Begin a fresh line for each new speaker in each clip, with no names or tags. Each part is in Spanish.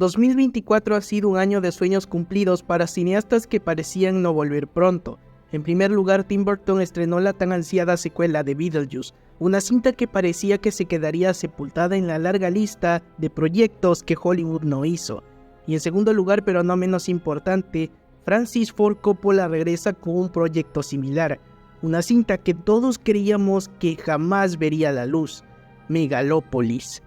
2024 ha sido un año de sueños cumplidos para cineastas que parecían no volver pronto. En primer lugar, Tim Burton estrenó la tan ansiada secuela de Beetlejuice, una cinta que parecía que se quedaría sepultada en la larga lista de proyectos que Hollywood no hizo. Y en segundo lugar, pero no menos importante, Francis Ford Coppola regresa con un proyecto similar, una cinta que todos creíamos que jamás vería la luz, Megalópolis.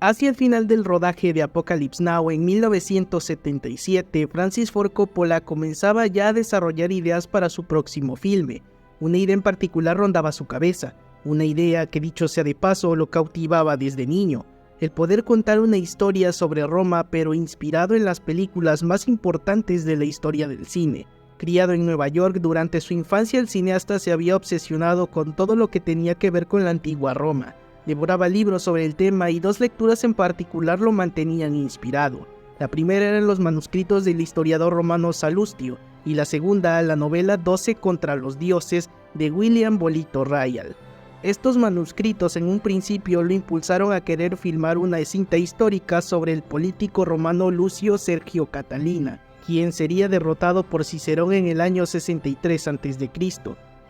Hacia el final del rodaje de Apocalypse Now en 1977, Francis Ford Coppola comenzaba ya a desarrollar ideas para su próximo filme. Una idea en particular rondaba su cabeza, una idea que, dicho sea de paso, lo cautivaba desde niño: el poder contar una historia sobre Roma, pero inspirado en las películas más importantes de la historia del cine. Criado en Nueva York, durante su infancia el cineasta se había obsesionado con todo lo que tenía que ver con la antigua Roma. Devoraba libros sobre el tema y dos lecturas en particular lo mantenían inspirado. La primera eran los manuscritos del historiador romano Salustio, y la segunda, la novela 12 contra los dioses de William Bolito Rayal. Estos manuscritos en un principio lo impulsaron a querer filmar una cinta histórica sobre el político romano Lucio Sergio Catalina, quien sería derrotado por Cicerón en el año 63 a.C.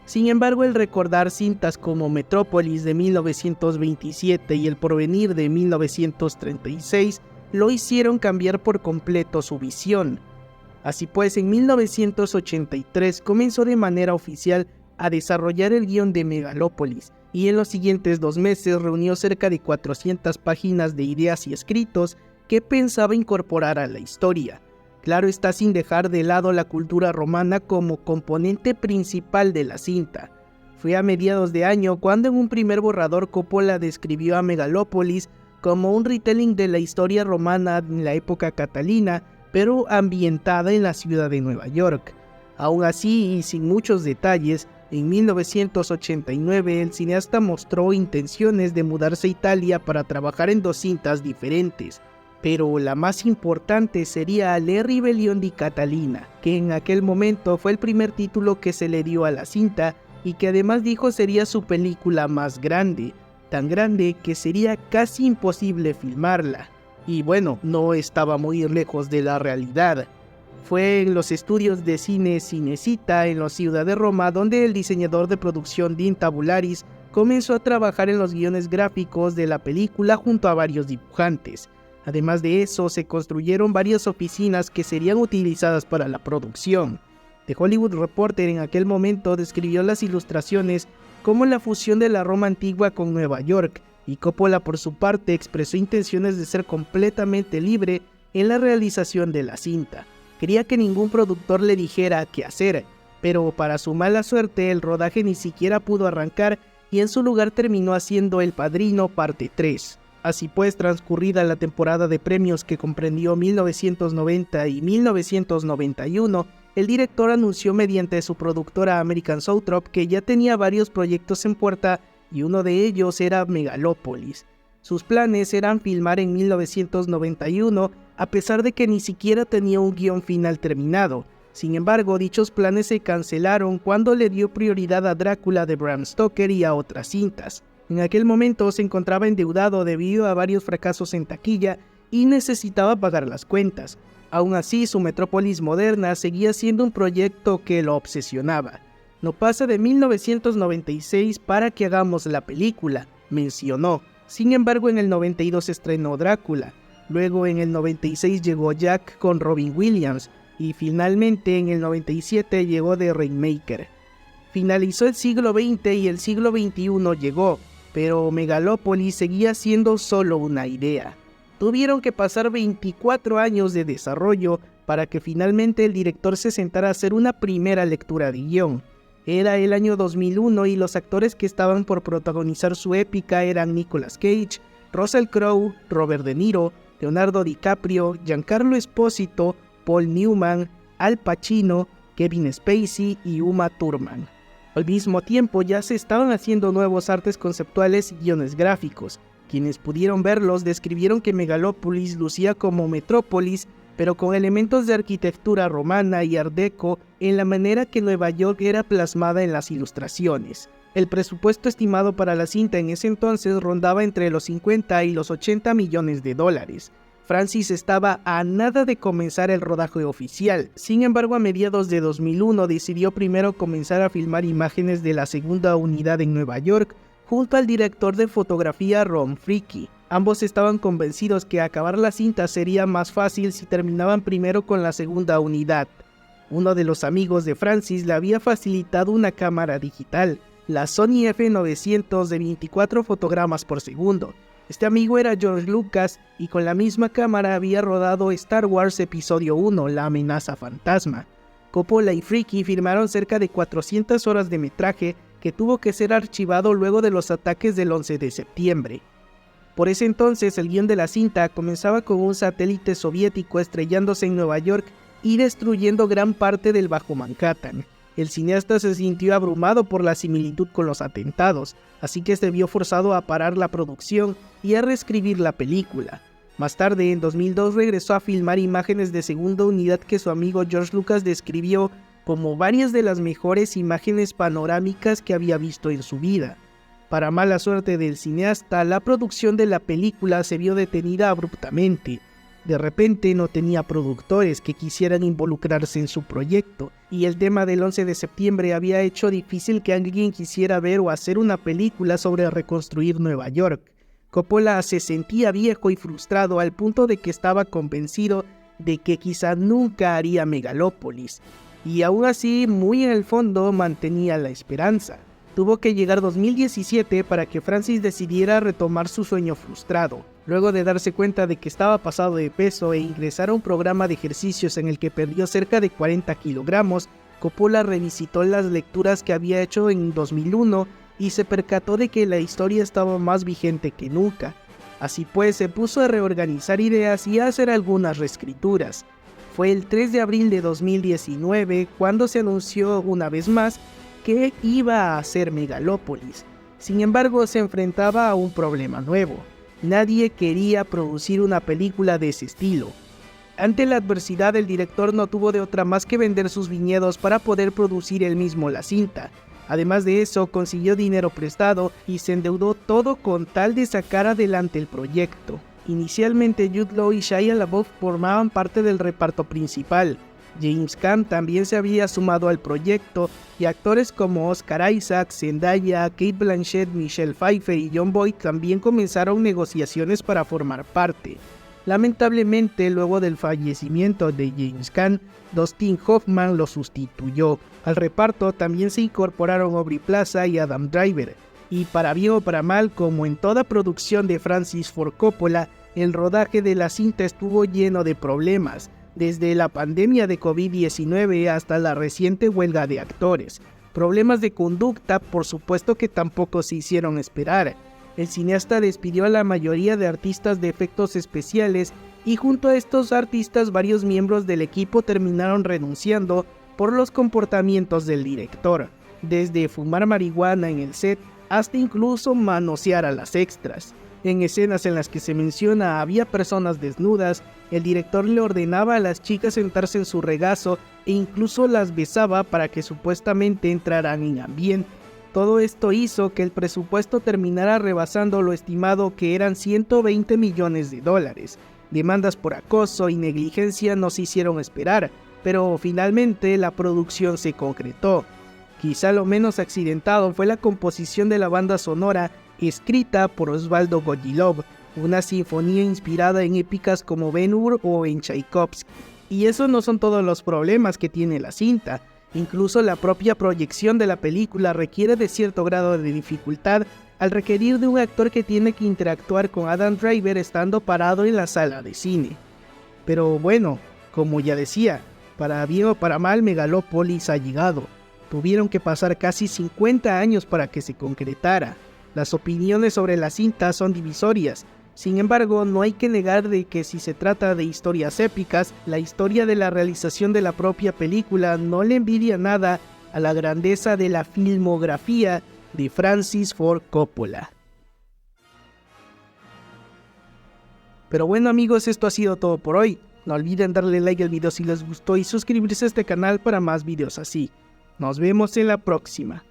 Sin embargo, el recordar cintas como Metrópolis de 1927 y El Porvenir de 1936 lo hicieron cambiar por completo su visión. Así pues, en 1983 comenzó de manera oficial a desarrollar el guión de Megalópolis, y en los siguientes 2 meses reunió cerca de 400 páginas de ideas y escritos que pensaba incorporar a la historia. Claro está, sin dejar de lado la cultura romana como componente principal de la cinta. Fue a mediados de año cuando en un primer borrador Coppola describió a Megalópolis como un retelling de la historia romana en la época catalina, pero ambientada en la ciudad de Nueva York. Aún así, y sin muchos detalles, en 1989 el cineasta mostró intenciones de mudarse a Italia para trabajar en 2 cintas diferentes. Pero la más importante sería Le Ribellion di Catalina, que en aquel momento fue el primer título que se le dio a la cinta y que además dijo sería su película más grande, tan grande que sería casi imposible filmarla. Y bueno, no estaba muy lejos de la realidad. Fue en los estudios de cine Cinecita en la ciudad de Roma donde el diseñador de producción Dean Tabularis comenzó a trabajar en los guiones gráficos de la película junto a varios dibujantes. Además de eso, se construyeron varias oficinas que serían utilizadas para la producción. The Hollywood Reporter en aquel momento describió las ilustraciones como la fusión de la Roma antigua con Nueva York, y Coppola por su parte expresó intenciones de ser completamente libre en la realización de la cinta. Quería que ningún productor le dijera qué hacer, pero para su mala suerte el rodaje ni siquiera pudo arrancar y en su lugar terminó haciendo El Padrino parte 3. Así pues, transcurrida la temporada de premios que comprendió 1990 y 1991, el director anunció mediante su productora American Zoetrope que ya tenía varios proyectos en puerta y uno de ellos era Megalópolis. Sus planes eran filmar en 1991, a pesar de que ni siquiera tenía un guión final terminado. Sin embargo, dichos planes se cancelaron cuando le dio prioridad a Drácula de Bram Stoker y a otras cintas. En aquel momento se encontraba endeudado debido a varios fracasos en taquilla y necesitaba pagar las cuentas. Aún así, su Metrópolis moderna seguía siendo un proyecto que lo obsesionaba. No pasa de 1996 para que hagamos la película, mencionó. Sin embargo, en el 92 estrenó Drácula. Luego en el 96 llegó Jack con Robin Williams y finalmente en el 97 llegó The Rainmaker. Finalizó el siglo XX y el siglo XXI llegó, pero Megalópolis seguía siendo solo una idea. Tuvieron que pasar 24 años de desarrollo para que finalmente el director se sentara a hacer una primera lectura de guión. Era el año 2001 y los actores que estaban por protagonizar su épica eran Nicolas Cage, Russell Crowe, Robert De Niro, Leonardo DiCaprio, Giancarlo Esposito, Paul Newman, Al Pacino, Kevin Spacey y Uma Thurman. Al mismo tiempo ya se estaban haciendo nuevos artes conceptuales y guiones gráficos. Quienes pudieron verlos describieron que Megalópolis lucía como Metrópolis pero con elementos de arquitectura romana y art deco en la manera que Nueva York era plasmada en las ilustraciones. El presupuesto estimado para la cinta en ese entonces rondaba entre los 50 y los 80 millones de dólares. Francis estaba a nada de comenzar el rodaje oficial. Sin embargo, a mediados de 2001 decidió primero comenzar a filmar imágenes de la segunda unidad en Nueva York junto al director de fotografía Ron Fricke. Ambos estaban convencidos que acabar la cinta sería más fácil si terminaban primero con la segunda unidad. Uno de los amigos de Francis le había facilitado una cámara digital, la Sony F900 de 24 fotogramas por segundo. Este amigo era George Lucas y con la misma cámara había rodado Star Wars Episodio 1, La amenaza fantasma. Coppola y Fricke firmaron cerca de 400 horas de metraje que tuvo que ser archivado luego de los ataques del 11 de septiembre. Por ese entonces, el guión de la cinta comenzaba con un satélite soviético estrellándose en Nueva York y destruyendo gran parte del Bajo Manhattan. El cineasta se sintió abrumado por la similitud con los atentados, así que se vio forzado a parar la producción y a reescribir la película. Más tarde, en 2002, regresó a filmar imágenes de segunda unidad que su amigo George Lucas describió como varias de las mejores imágenes panorámicas que había visto en su vida. Para mala suerte del cineasta, la producción de la película se vio detenida abruptamente. De repente no tenía productores que quisieran involucrarse en su proyecto, y el tema del 11 de septiembre había hecho difícil que alguien quisiera ver o hacer una película sobre reconstruir Nueva York. Coppola se sentía viejo y frustrado al punto de que estaba convencido de que quizá nunca haría Megalópolis, y aún así, muy en el fondo, mantenía la esperanza. Tuvo que llegar 2017 para que Francis decidiera retomar su sueño frustrado. Luego de darse cuenta de que estaba pasado de peso e ingresar a un programa de ejercicios en el que perdió cerca de 40 kilogramos, Coppola revisitó las lecturas que había hecho en 2001 y se percató de que la historia estaba más vigente que nunca. Así pues, se puso a reorganizar ideas y a hacer algunas reescrituras. Fue el 3 de abril de 2019 cuando se anunció una vez más que iba a hacer Megalópolis. Sin embargo, se enfrentaba a un problema nuevo. Nadie quería producir una película de ese estilo. Ante la adversidad, el director no tuvo de otra más que vender sus viñedos para poder producir él mismo la cinta. Además de eso, consiguió dinero prestado y se endeudó todo con tal de sacar adelante el proyecto. Inicialmente, Jude Law y Shia LaBeouf formaban parte del reparto principal. James Caan también se había sumado al proyecto y actores como Oscar Isaac, Zendaya, Cate Blanchett, Michelle Pfeiffer y Jon Voight también comenzaron negociaciones para formar parte. Lamentablemente, luego del fallecimiento de James Caan, Dustin Hoffman lo sustituyó. Al reparto también se incorporaron Aubrey Plaza y Adam Driver. Y para bien o para mal, como en toda producción de Francis Ford Coppola, el rodaje de la cinta estuvo lleno de problemas, desde la pandemia de COVID-19 hasta la reciente huelga de actores. Problemas de conducta, por supuesto que tampoco se hicieron esperar. El cineasta despidió a la mayoría de artistas de efectos especiales y junto a estos artistas varios miembros del equipo terminaron renunciando por los comportamientos del director, desde fumar marihuana en el set hasta incluso manosear a las extras. En escenas en las que se menciona había personas desnudas, el director le ordenaba a las chicas sentarse en su regazo e incluso las besaba para que supuestamente entraran en ambiente. Todo esto hizo que el presupuesto terminara rebasando lo estimado, que eran 120 millones de dólares. Demandas por acoso y negligencia no se hicieron esperar, pero finalmente la producción se concretó. Quizá lo menos accidentado fue la composición de la banda sonora, escrita por Osvaldo Goyilov, una sinfonía inspirada en épicas como Ben-Hur o en Tchaikovsky. Y esos no son todos los problemas que tiene la cinta. Incluso la propia proyección de la película requiere de cierto grado de dificultad al requerir de un actor que tiene que interactuar con Adam Driver estando parado en la sala de cine. Pero bueno, como ya decía, para bien o para mal, Megalópolis ha llegado. Tuvieron que pasar casi 50 años para que se concretara. Las opiniones sobre la cinta son divisorias. Sin embargo, no hay que negar de que si se trata de historias épicas, la historia de la realización de la propia película no le envidia nada a la grandeza de la filmografía de Francis Ford Coppola. Pero bueno amigos, esto ha sido todo por hoy. No olviden darle like al video si les gustó y suscribirse a este canal para más videos así. Nos vemos en la próxima.